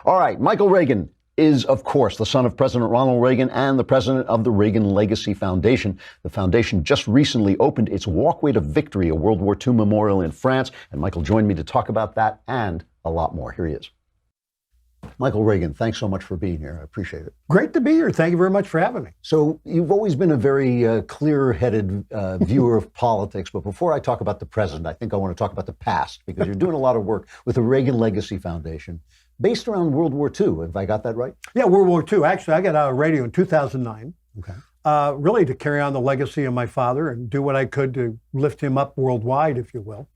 All right, Michael Reagan is, of course, the son of President Ronald Reagan and the president of the Reagan Legacy Foundation. The foundation just recently opened its Walkway to Victory, a World War II memorial in France. And Michael joined me to talk about that and a lot more. Here he is. Michael Reagan, thanks so much for being here. I appreciate it. Great to be here. Thank you very much for having me. So you've always been a very clear-headed viewer of politics. But before I talk about the present, I think I want to talk about the past, because you're doing a lot of work with the Reagan Legacy Foundation based around World War II. Have I got that right? Yeah, World War II. Actually, I got out of radio in 2009, Okay. really to carry on the legacy of my father and do what I could to lift him up worldwide, if you will.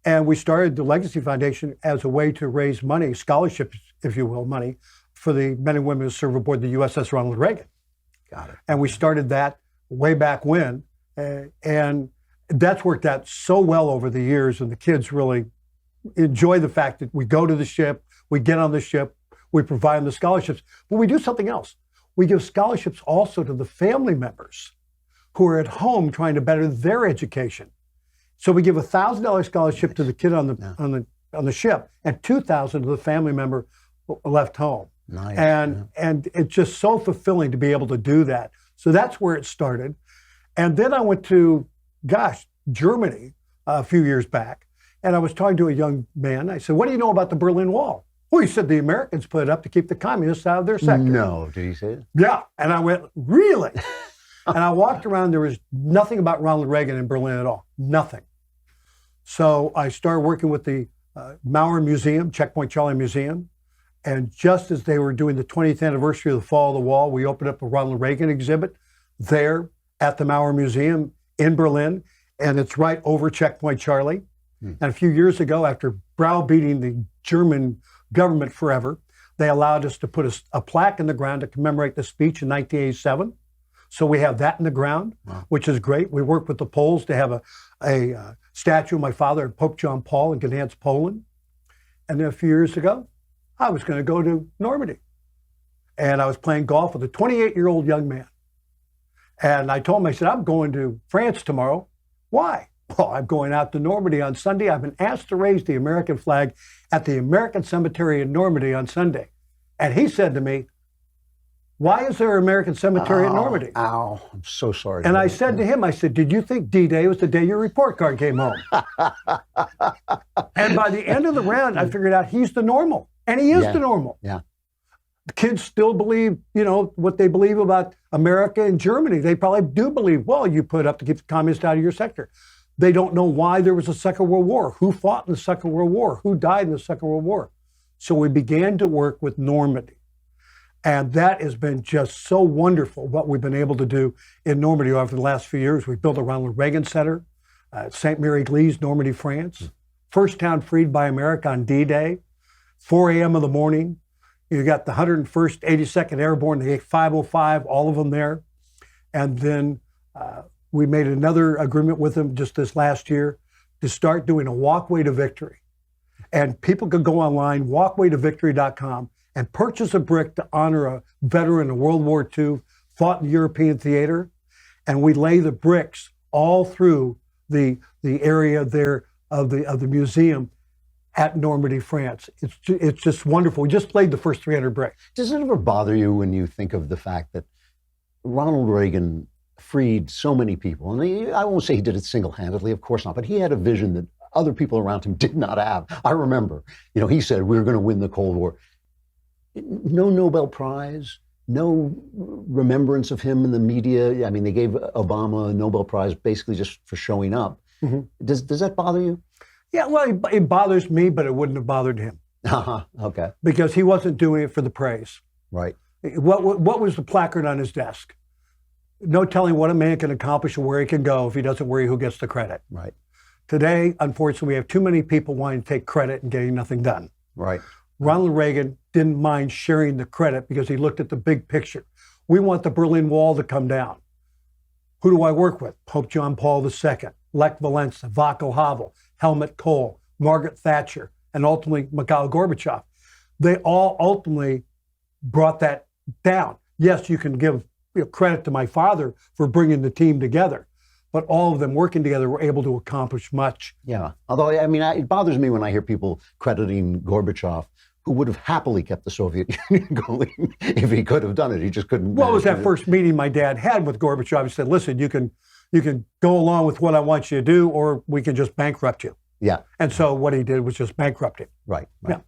And we started the Legacy Foundation as a way to raise money, scholarships, if you will, money for the men and women who serve aboard the USS Ronald Reagan. Got it. And we started that way back when. And that's worked out so well over the years. And the kids really enjoy the fact that we go to the ship, we get on the ship, we provide them the scholarships. But we do something else. We give scholarships also to the family members who are at home trying to better their education. So we give a $1,000 scholarship to the kid on the ship, and $2,000 to the family member left home. Nice. And it's just so fulfilling to be able to do that. So that's where it started. And then I went to, Germany a few years back, and I was talking to a young man. I said, "What do you know about the Berlin Wall?" Well, he said the Americans put it up to keep the communists out of their sector. No, did he say it? Yeah. And I went, "Really?" And I walked around, there was nothing about Ronald Reagan in Berlin at all. Nothing. So I started working with the Mauer Museum, Checkpoint Charlie Museum. And just as they were doing the 20th anniversary of the fall of the wall, we opened up a Ronald Reagan exhibit there at the Mauer Museum in Berlin. And it's right over Checkpoint Charlie. And a few years ago, after browbeating the German government forever, they allowed us to put a plaque in the ground to commemorate the speech in 1987. So we have that in the ground, which is great. We work with the Poles to have a statue of my father, Pope John Paul, in Gdansk, Poland. And then a few years ago, I was going to go to Normandy. And I was playing golf with a 28-year-old young man. And I told him, I said, "I'm going to France tomorrow." "Why?" "Well, I'm going out to Normandy on Sunday. I've been asked to raise the American flag at the American Cemetery in Normandy on Sunday." And he said to me, "Why is there an American cemetery at Normandy?" Ow, I'm so sorry. And I said to him, I said, "Did you think D-Day was the day your report card came home?" And by the end of the round, I figured out he's the normal. And he is the normal. Yeah. The kids still believe, what they believe about America and Germany. They probably do believe, well, you put up to keep the communists out of your sector. They don't know why there was a Second World War, who fought in the Second World War, who died in the Second World War. So we began to work with Normandy. And that has been just so wonderful, what we've been able to do in Normandy over the last few years. We built a Ronald Reagan Center at St. Mary-Église, Normandy, France. First town freed by America on D-Day, 4 a.m. in the morning. You got the 101st, 82nd Airborne, the 505, all of them there. And then we made another agreement with them just this last year to start doing a Walkway to Victory. And people could go online, walkwaytovictory.com, and purchase a brick to honor a veteran of World War II, fought in the European theater. And we lay the bricks all through the area there of the museum at Normandy, France. It's just wonderful. We just laid the first 300 bricks. Does it ever bother you when you think of the fact that Ronald Reagan freed so many people? And I won't say he did it single-handedly, of course not, but he had a vision that other people around him did not have. I remember, he said, "We're going to win the Cold War." No Nobel Prize, no remembrance of him in the media. I mean, they gave Obama a Nobel Prize basically just for showing up. Mm-hmm. Does that bother you? Yeah, well, it bothers me, but it wouldn't have bothered him. Okay. Because he wasn't doing it for the praise. Right. What was the placard on his desk? No telling what a man can accomplish or where he can go if he doesn't worry who gets the credit. Right. Today, unfortunately, we have too many people wanting to take credit and getting nothing done. Right. Ronald Reagan didn't mind sharing the credit because he looked at the big picture. We want the Berlin Wall to come down. Who do I work with? Pope John Paul II, Lech Walesa, Václav Havel, Helmut Kohl, Margaret Thatcher, and ultimately Mikhail Gorbachev. They all ultimately brought that down. Yes, you can give credit to my father for bringing the team together, but all of them working together were able to accomplish much. Yeah, although, I mean, it bothers me when I hear people crediting Gorbachev who would have happily kept the Soviet Union going if he could have done it. He just couldn't. Well, it was that first meeting my dad had with Gorbachev. He said, listen, you can go along with what I want you to do, or we can just bankrupt you. Yeah. And so what he did was just bankrupt him. Right. Yeah.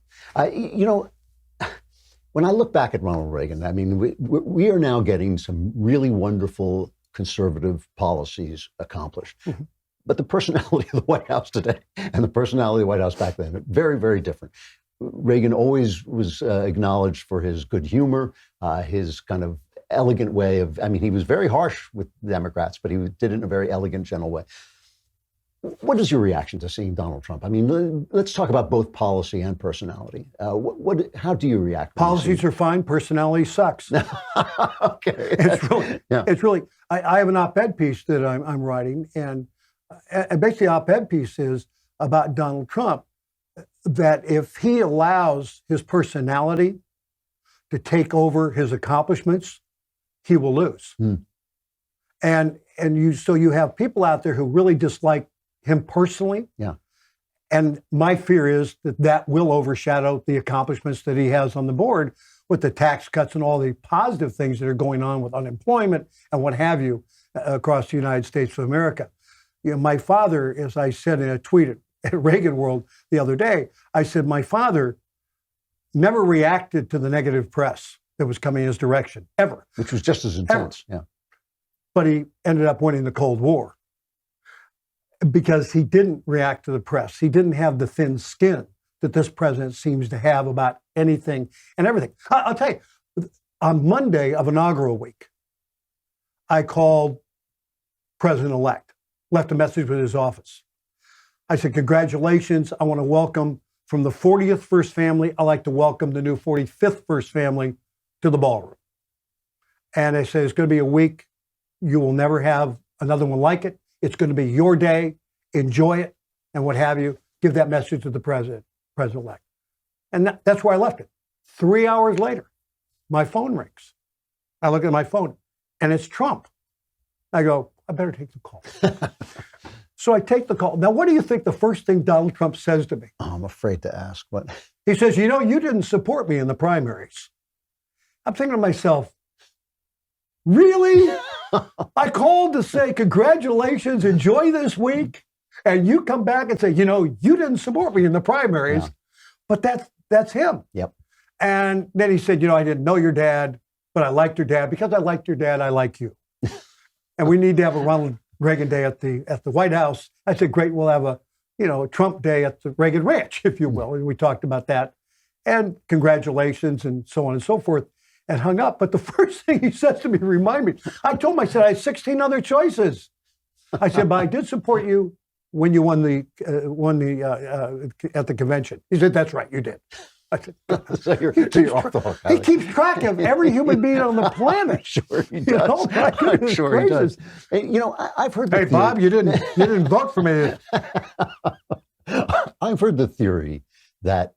When I look back at Ronald Reagan, I mean, we are now getting some really wonderful conservative policies accomplished. Mm-hmm. But the personality of the White House today and the personality of the White House back then are very, very different. Reagan always was acknowledged for his good humor, his kind of elegant way of, I mean, he was very harsh with Democrats, but he did it in a very elegant, gentle way. What is your reaction to seeing Donald Trump? I mean, let's talk about both policy and personality. How do you react? Policies are fine. Personality sucks. Okay. It's really, I have an op-ed piece that I'm writing, and basically the op-ed piece is about Donald Trump, that if he allows his personality to take over his accomplishments, he will lose. And you have people out there who really dislike him personally. Yeah. And my fear is that will overshadow the accomplishments that he has on the board with the tax cuts and all the positive things that are going on with unemployment and what have you across the United States of America. My father, as I said in a tweet at Reagan World the other day, I said, my father never reacted to the negative press that was coming in his direction, ever. Which was just as intense, yeah. But he ended up winning the Cold War because he didn't react to the press. He didn't have the thin skin that this president seems to have about anything and everything. I'll tell you, on Monday of inaugural week, I called President-elect, left a message with his office. I said, congratulations. I want to welcome from the 40th First Family. I'd like to welcome the new 45th First Family to the ballroom. And I said, it's going to be a week. You will never have another one like it. It's going to be your day. Enjoy it and what have you. Give that message to the president-elect. And that's where I left it. 3 hours later, my phone rings. I look at my phone and it's Trump. I go, I better take the call. So I take the call. Now, what do you think the first thing Donald Trump says to me? Oh, I'm afraid to ask. What? He says, you didn't support me in the primaries. I'm thinking to myself, really? I called to say, congratulations, enjoy this week. And you come back and say, you didn't support me in the primaries. Yeah. But that's him. Yep. And then he said, I didn't know your dad, but I liked your dad. Because I liked your dad, I like you. And we need to have a Ronald Reagan Day at the White House. I said, great, we'll have a Trump Day at the Reagan Ranch, if you will. And we talked about that. And congratulations and so on and so forth. And hung up. But the first thing he says to me, remind me, I told him, I said, I had 16 other choices. I said, but I did support you when you won the at the convention. He said, that's right, you did. I said, so you're off the hook. He keeps track of every human being on the planet. I'm sure he does. I'm sure he does. And, I've heard the theory. Bob, you didn't vote for me. I've heard the theory that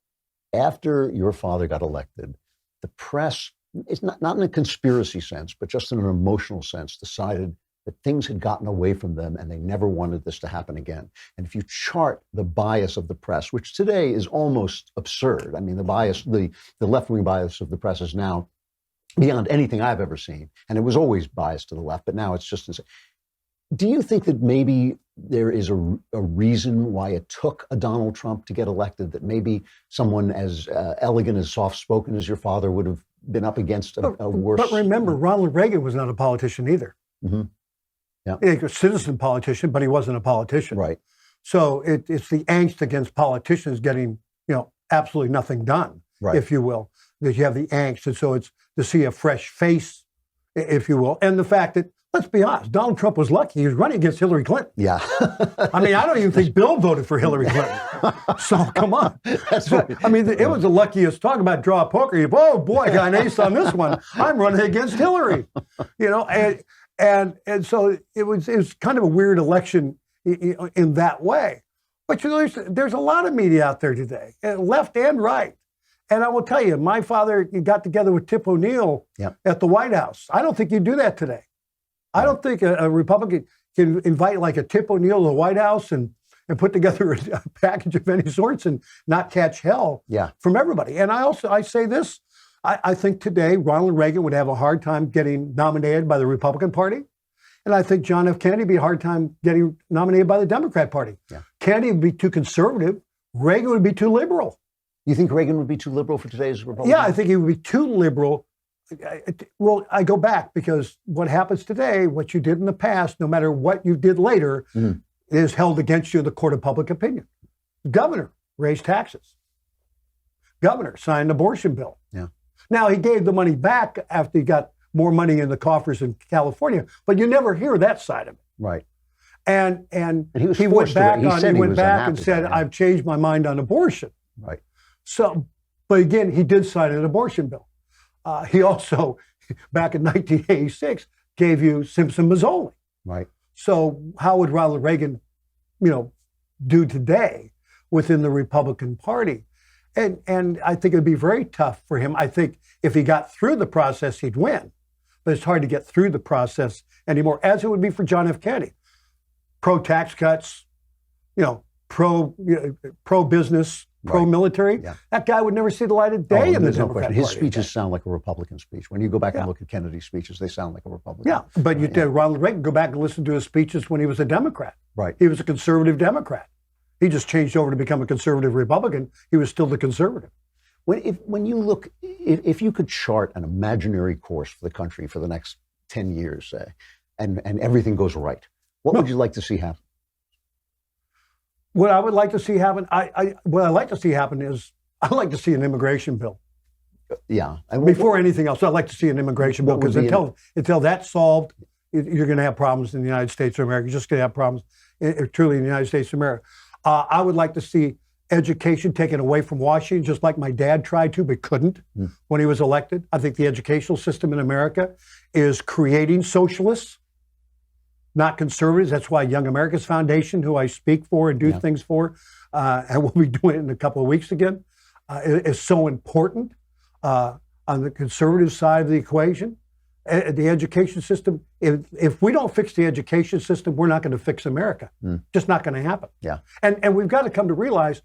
after your father got elected, the press, it's not in a conspiracy sense, but just in an emotional sense, decided that things had gotten away from them and they never wanted this to happen again. And if you chart the bias of the press, which today is almost absurd, I mean, the bias, the left-wing bias of the press is now beyond anything I've ever seen. And it was always biased to the left, but now it's just insane. Do you think that maybe there is a reason why it took a Donald Trump to get elected, that maybe someone as elegant, as soft-spoken as your father would have been up against a worse... But remember, Ronald Reagan was not a politician either. Mm-hmm. Yeah. He was a citizen politician, but he wasn't a politician. Right. So it's the angst against politicians getting, absolutely nothing done, right, if you will, that you have the angst. And so it's to see a fresh face, if you will. And the fact that, let's be honest, Donald Trump was lucky. He was running against Hillary Clinton. Yeah. I mean, I don't even think Bill voted for Hillary Clinton. So come on. That's right. I mean, it was the luckiest. Talk about draw poker. Oh boy, I got an ace on this one. I'm running against Hillary. And so it was kind of a weird election in that way. But there's a lot of media out there today, left and right. And I will tell you, my father got together with Tip O'Neill at the White House. I don't think you'd do that today. I don't think a Republican can invite like a Tip O'Neill to the White House and and put together a package of any sorts and not catch hell from everybody. And I say this, I think today Ronald Reagan would have a hard time getting nominated by the Republican Party. And I think John F. Kennedy would be a hard time getting nominated by the Democrat Party. Yeah. Kennedy would be too conservative. Reagan would be too liberal. You think Reagan would be too liberal for today's Republican? Yeah, I think he would be too liberal. Well, I go back because what happens today, what you did in the past, no matter what you did later, is held against you in the court of public opinion. Governor raised taxes. Governor signed an abortion bill. Yeah. Now, he gave the money back after he got more money in the coffers in California, but you never hear that side of it. Right. And he went back and said, I've changed my mind on abortion. Right. So, but again, he did sign an abortion bill. He also, back in 1986, gave you Simpson-Mazzoli. Right. So how would Ronald Reagan, do today within the Republican Party? And I think it would be very tough for him. I think if he got through the process, he'd win. But it's hard to get through the process anymore, as it would be for John F. Kennedy. Pro-tax cuts, pro-business, pro-military. Yeah. That guy would never see the light of day in the Democrat Party. His speeches sound like a Republican speech. When you go back and look at Kennedy's speeches, they sound like a Republican. Yeah, but you did Ronald Reagan, go back and listen to his speeches when he was a Democrat. Right. He was a conservative Democrat. He just changed over to become a conservative Republican. He was still the conservative. When you look, if you could chart an imaginary course for the country for the next 10 years, say, and everything goes right, what would you like to see happen? What I would like to see happen, what I like to see happen is I'd like to see an immigration bill. Yeah. Before anything else, I'd like to see an immigration bill because until that's solved, you're going to have problems in the United States of America. You're just going to have problems truly in the United States of America. I would like to see education taken away from Washington, just like my dad tried to, but couldn't when he was elected. I think the educational system in America is creating socialists, not conservatives. That's why Young America's Foundation, who I speak for and do things for, and we'll be doing it in a couple of weeks again, is so important on the conservative side of the equation. The education system, if we don't fix the education system, we're not going to fix America. Just not going to happen. Yeah. And we've got to come to realize,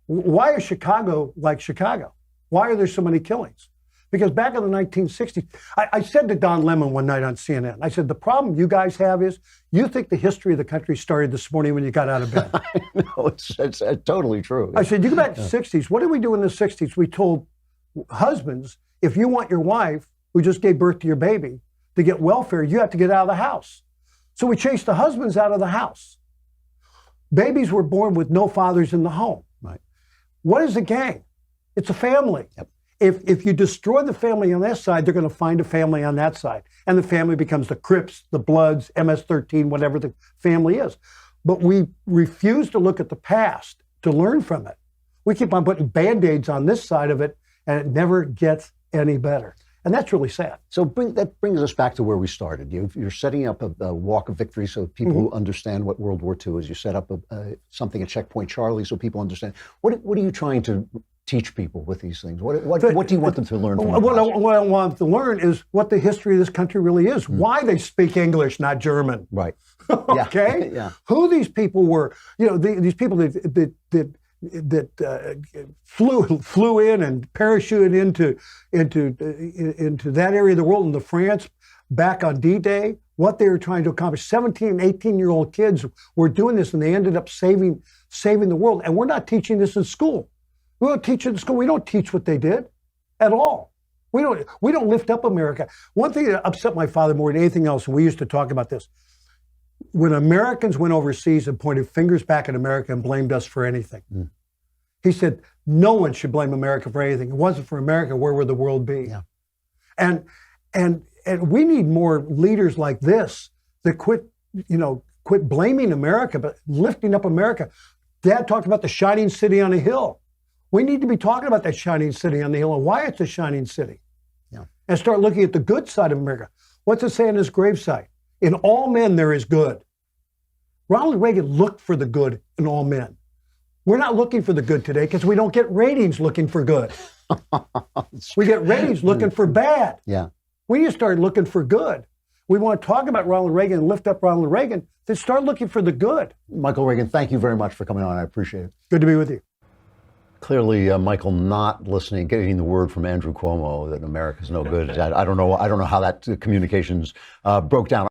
why is Chicago like Chicago? Why are there so many killings? Because back in the 1960s, I said to Don Lemon one night on CNN, I said, the problem you guys have is you think the history of the country started this morning when you got out of bed. I know, it's totally true. I said, you go back to the 60s. What did we do in the 60s? We told husbands, if you want your wife who just gave birth to your baby to get welfare, you have to get out of the house. So we chased the husbands out of the house. Babies were born with no fathers in the home. Right. What is a gang? It's a family. Yep. If you destroy the family on that side, they're going to find a family on that side. And the family becomes the Crips, the Bloods, MS-13, whatever the family is. But we refuse to look at the past to learn from it. We keep on putting Band-Aids on this side of it, and it never gets any better. And that's really sad. So that brings us back to where we started. You're setting up a walk of victory so people who understand what World War II is. You set up something at Checkpoint Charlie so people understand. What are you trying to teach people with these things? What do you want them to learn from what I want them to learn is what the history of this country really is. Why they speak English, not German. Right. Okay? Yeah. Who these people were. These people that flew in and parachuted into that area of the world, into France, back on D-Day, what they were trying to accomplish. 17 and 18-year-old kids were doing this, and they ended up saving the world. And we're not teaching this in school. We don't teach it in school. We don't teach what they did at all. We don't lift up America. One thing that upset my father more than anything else, and we used to talk about this, when Americans went overseas and pointed fingers back at America and blamed us for anything, he said, no one should blame America for anything. If it wasn't for America, where would the world be? Yeah. And we need more leaders like this that quit blaming America, but lifting up America. Dad talked about the shining city on a hill. We need to be talking about that shining city on the hill and why it's a shining city. Yeah. And start looking at the good side of America. What's it say on his gravesite? In all men there is good. Ronald Reagan looked for the good in all men. We're not looking for the good today because we don't get ratings looking for good. We get ratings looking for bad. Yeah. We need to start looking for good. we want to talk about Ronald Reagan and lift up Ronald Reagan, then start looking for the good. Michael Reagan, thank you very much for coming on. I appreciate it. Good to be with you. Clearly, Michael not listening, getting the word from Andrew Cuomo that America's no good. I don't know how that communications broke down.